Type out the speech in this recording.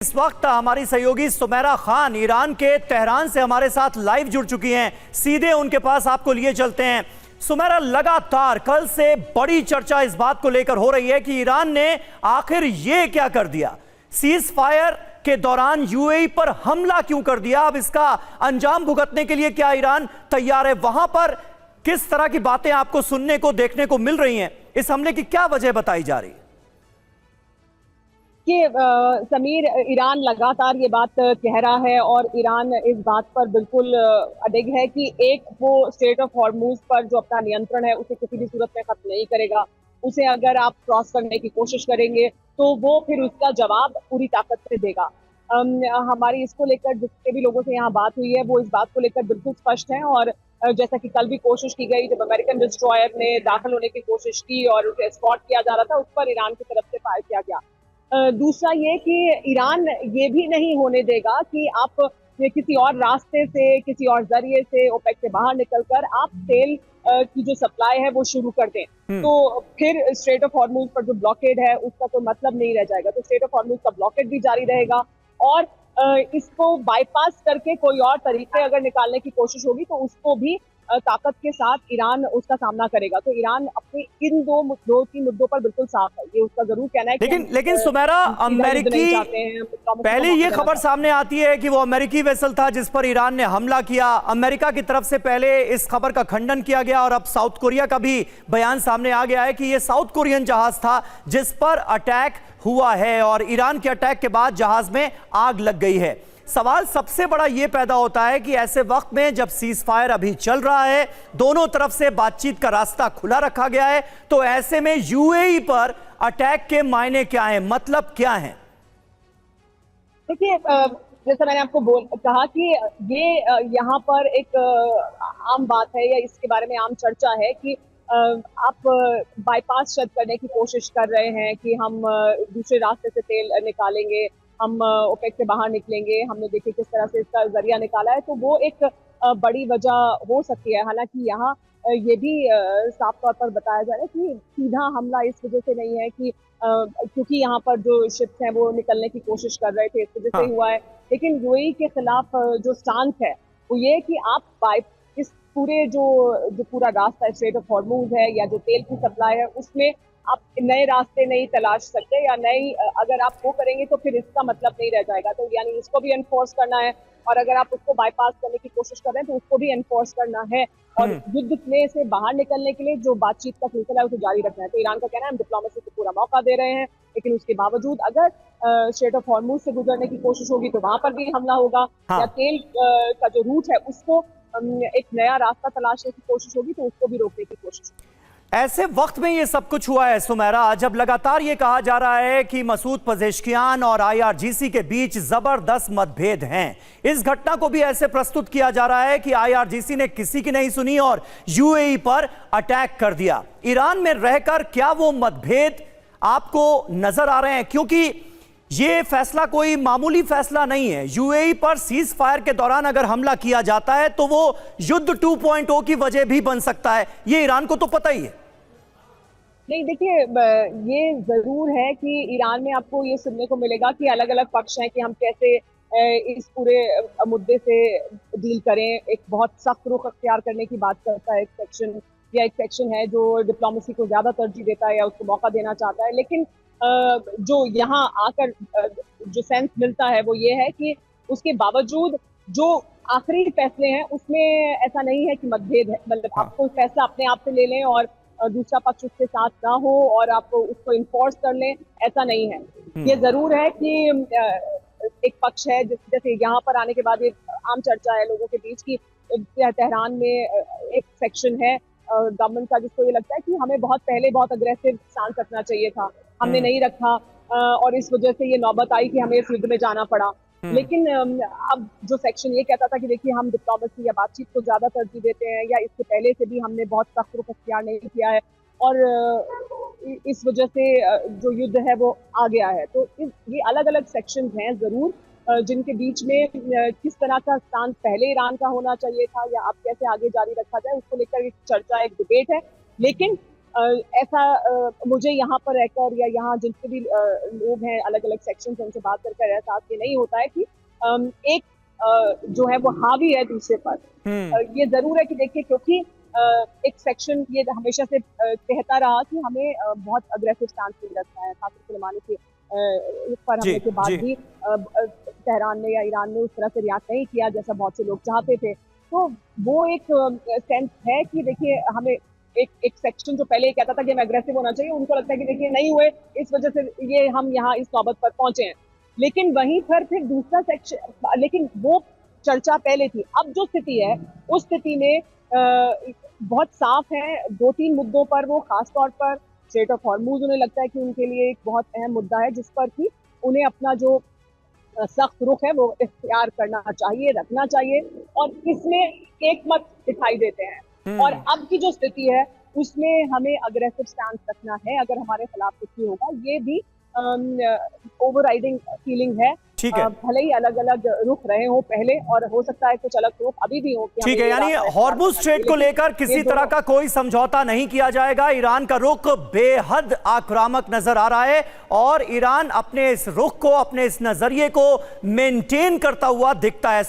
इस वक्त हमारी सहयोगी सुमेरा खान ईरान के तेहरान से हमारे साथ लाइव जुड़ चुकी हैं। सीधे उनके पास आपको लिए चलते हैं। सुमेरा, लगातार कल से बड़ी चर्चा इस बात को लेकर हो रही है कि ईरान ने आखिर ये क्या कर दिया, सीज फायर के दौरान यूएई पर हमला क्यों कर दिया। अब इसका अंजाम भुगतने के लिए क्या ईरान तैयार है, वहां पर किस तरह की बातें आपको सुनने को देखने को मिल रही हैं, इस हमले की क्या वजह बताई जा रही है? कि समीर, ईरान लगातार ये बात कह रहा है और ईरान इस बात पर बिल्कुल अडिग है कि एक वो स्ट्रेट ऑफ हॉर्मूज पर जो अपना नियंत्रण है उसे किसी भी सूरत में खत्म नहीं करेगा। उसे अगर आप क्रॉस करने की कोशिश करेंगे तो वो फिर उसका जवाब पूरी ताकत से देगा। हमारी इसको लेकर जितने भी लोगों से यहाँ बात हुई है वो इस बात को लेकर बिल्कुल स्पष्ट है। और जैसा कि कल भी कोशिश की गई, जब अमेरिकन डिस्ट्रॉयर ने दाखिल होने की कोशिश की और उसे एस्कॉर्ट किया जा रहा था, उस पर ईरान की तरफ से फायर किया गया। दूसरा ये कि ईरान ये भी नहीं होने देगा कि आप किसी और रास्ते से, किसी और जरिए से ओपेक से बाहर निकलकर आप तेल की जो सप्लाई है वो शुरू कर दें, तो फिर स्ट्रेट ऑफ हॉर्मूज पर जो ब्लॉकेड है उसका कोई मतलब नहीं रह जाएगा। तो स्ट्रेट ऑफ हॉर्मूज का ब्लॉकेड भी जारी रहेगा और इसको बाईपास करके कोई और तरीके अगर निकालने की कोशिश होगी तो उसको भी ताकत के साथ ईरान उसका सामना करेगा। तो ईरान अपने इन दो तीन मुद्दों पर बिल्कुल साफ है, ये उसका जरूर कहना है। लेकिन सुमेरा, अमेरिकी पहले ये खबर सामने आती है कि वो अमेरिकी वेसल था जिस पर ईरान ने हमला किया। अमेरिका की तरफ से पहले इस खबर का खंडन किया गया और अब साउथ कोरिया का भी बयान सामने आ गया है कि ये साउथ कोरियन जहाज था जिस पर अटैक हुआ है और ईरान के अटैक के बाद जहाज में आग लग गई है। सवाल सबसे बड़ा यह पैदा होता है कि ऐसे वक्त में जब सीज फायर अभी चल रहा है, दोनों तरफ से बातचीत का रास्ता खुला रखा गया है, तो ऐसे में यूएई पर अटैक के मायने क्या हैं, मतलब क्या हैं? देखिए, जैसा मैंने आपको कहा कि ये यहाँ पर एक आम बात है या इसके बारे में आम चर्चा है कि आप बाईपास शट करने की कोशिश कर रहे हैं कि हम दूसरे रास्ते से तेल निकालेंगे, हम ओपेक से बाहर निकलेंगे। हमने देखिए किस तरह से इसका जरिया निकाला है, तो वो एक बड़ी वजह हो सकती है। हालांकि यहाँ ये भी साफ तौर पर बताया जा रहा है कि सीधा हमला इस वजह से नहीं है कि क्योंकि यहाँ पर जो शिप्स हैं वो निकलने की कोशिश कर रहे थे, इस वजह से हुआ है। लेकिन यूएई के खिलाफ जो स्टांस है वो ये कि आप इस पूरे जो पूरा रास्ता स्ट्रेट ऑफ हॉर्मूज है या जो तेल की सप्लाई है उसमें आप नए रास्ते नहीं तलाश सकते, या नई अगर आप वो करेंगे तो फिर इसका मतलब नहीं रह जाएगा। तो यानी इसको भी एनफोर्स करना है और अगर आप उसको बाईपास करने की कोशिश कर रहे हैं तो उसको भी एनफोर्स करना है और युद्ध में से बाहर निकलने के लिए जो बातचीत का सिलसिला है उसे जारी रखना है। तो ईरान का कहना है हम डिप्लोमेसी को पूरा मौका दे रहे हैं, लेकिन उसके बावजूद अगर स्ट्रेट ऑफ हॉर्मूज से गुजरने की कोशिश होगी तो वहां पर भी हमला होगा, या तेल का जो रूट है उसको एक नया रास्ता तलाशने की कोशिश होगी तो उसको भी रोकने की कोशिश होगी। ऐसे वक्त में ये सब कुछ हुआ है सुमेरा, जब लगातार ये कहा जा रहा है कि मसूद पजेश्कियान और आईआरजीसी के बीच जबरदस्त मतभेद हैं। इस घटना को भी ऐसे प्रस्तुत किया जा रहा है कि आईआरजीसी ने किसी की नहीं सुनी और यूएई पर अटैक कर दिया। ईरान में रहकर क्या वो मतभेद आपको नजर आ रहे हैं? क्योंकि ये फैसला कोई मामूली फैसला नहीं है। यूएई पर सीज फायर के दौरान अगर हमला किया जाता है तो वो युद्ध 2.0 की वजह भी बन सकता है, ये ईरान को तो पता ही है। नहीं, देखिए, ये जरूर है कि ईरान में आपको ये सुनने को मिलेगा कि अलग अलग पक्ष हैं कि हम कैसे इस पूरे मुद्दे से डील करें। एक बहुत सख्त रुख अख्तियार करने की बात करता है एक सेक्शन है जो डिप्लोमेसी को ज्यादा तरजीह देता है या उसको मौका देना चाहता है। लेकिन जो यहाँ आकर जो सेंस मिलता है वो ये है कि उसके बावजूद जो आखिरी फैसले हैं उसमें ऐसा नहीं है कि मतभेद है। मतलब आप कोई फैसला अपने आप से ले लें और दूसरा पक्ष उसके साथ ना हो और आप उसको इन्फोर्स कर लें, ऐसा नहीं है। ये जरूर है कि एक पक्ष है जैसे यहाँ पर आने के बाद ये आम चर्चा है लोगों के बीच की तेहरान में एक सेक्शन है गवर्नमेंट का जिसको ये लगता है कि हमें बहुत पहले बहुत अग्रेसिव स्टांस रखना चाहिए था, हमने नहीं रखा और इस वजह से ये नौबत आई कि हमें इस युद्ध में जाना पड़ा। लेकिन अब जो सेक्शन ये कहता था कि देखिए हम डिप्लोमेसी या बातचीत को ज्यादा तरजीह देते हैं या इससे पहले से भी हमने बहुत सख्त रुख अख्तियार नहीं किया है और इस वजह से जो युद्ध है वो आ गया है। तो ये अलग अलग सेक्शन हैं जरूर जिनके बीच में किस तरह का स्थान पहले ईरान का होना चाहिए था या अब कैसे आगे जारी रखा जाए उसको लेकर एक चर्चा, एक डिबेट है। लेकिन ऐसा मुझे यहाँ पर रहकर या यहाँ जितने भी लोग हैं अलग अलग सेक्शन से उनसे बात करके एहसास ये नहीं होता है कि एक जो है वो हावी है दूसरे पर। ये जरूर है कि देखिए, क्योंकि एक सेक्शन ये हमेशा से कहता रहा कि हमें बहुत अग्रेसिव स्टांस नहीं रखना है, खासकर सुलेमानी के पर हमले के बाद भी तेहरान ने या ईरान ने उस तरह से रिएक्ट नहीं किया जैसा बहुत से लोग चाहते थे। तो वो एक सेंस है कि देखिए हमें एक सेक्शन जो पहले कहता था कि हमें अग्रेसिव होना चाहिए, उनको लगता है कि देखिए नहीं हुए, इस वजह से ये हम यहाँ इस नौबत पर पहुंचे हैं। लेकिन वहीं पर फिर दूसरा सेक्शन, लेकिन वो चर्चा पहले थी। अब जो स्थिति है उस स्थिति में बहुत साफ है, 2-3 मुद्दों पर वो खासतौर पर स्ट्रेट ऑफ हॉर्मुज उन्हें लगता है कि उनके लिए एक बहुत अहम मुद्दा है, जिस पर कि उन्हें अपना जो सख्त रुख है वो इख्तियार करना चाहिए, रखना चाहिए, और इसमें एक मत दिखाई देते हैं। और अब की जो स्थिति है उसमें हमें अग्रेसिव स्टैंड रखना है अगर हमारे खिलाफ कुछ भी होगा। ये भी ओवरराइडिंग फीलिंग है। ठीक है, भले ही अलग अलग रुख रहे हो पहले, और हो सकता है कुछ अलग रुख अभी भी हो। ठीक है, यानी हॉर्मुज स्ट्रेट को लेकर किसी तरह का कोई समझौता नहीं किया जाएगा। ईरान का रुख बेहद आक्रामक नजर आ रहा है और ईरान अपने इस रुख को, अपने इस नजरिए को मेंटेन करता हुआ दिखता है।